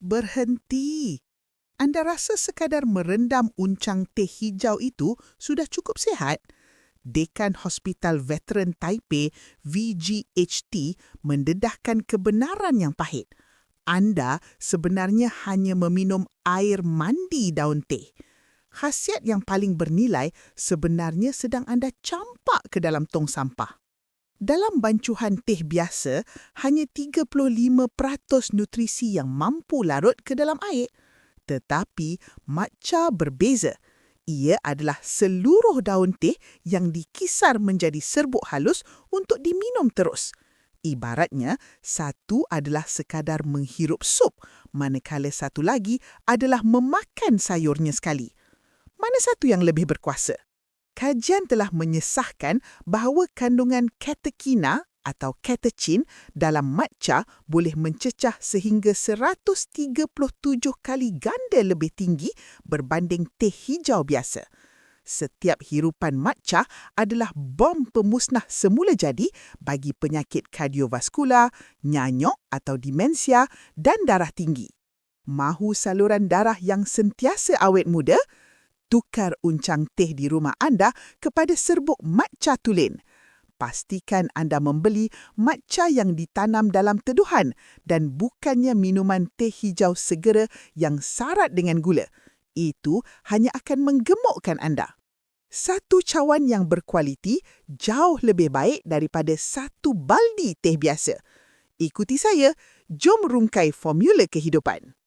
Berhenti. Anda rasa sekadar merendam uncang teh hijau itu sudah cukup sihat? Dekan Hospital Veteran Taipei, VGHT, mendedahkan kebenaran yang pahit. Anda sebenarnya hanya meminum air mandi daun teh. Khasiat yang paling bernilai sebenarnya sedang anda campak ke dalam tong sampah. Dalam bancuhan teh biasa, hanya 35% nutrisi yang mampu larut ke dalam air. Tetapi matcha berbeza. Ia adalah seluruh daun teh yang dikisar menjadi serbuk halus untuk diminum terus. Ibaratnya, satu adalah sekadar menghirup sup, manakala satu lagi adalah memakan sayurnya sekali. Mana satu yang lebih berkuasa? Kajian telah menyesahkan bahawa kandungan katekina atau catechin dalam matcha boleh mencecah sehingga 137 kali ganda lebih tinggi berbanding teh hijau biasa. Setiap hirupan matcha adalah bom pemusnah semula jadi bagi penyakit kardiovaskular, nyanyok atau demensia dan darah tinggi. Mahu saluran darah yang sentiasa awet muda? Tukar uncang teh di rumah anda kepada serbuk matcha tulen. Pastikan anda membeli matcha yang ditanam dalam teduhan dan bukannya minuman teh hijau segera yang syarat dengan gula. Itu hanya akan menggemukkan anda. Satu cawan yang berkualiti jauh lebih baik daripada satu baldi teh biasa. Ikuti saya, jom rungkai formula kehidupan.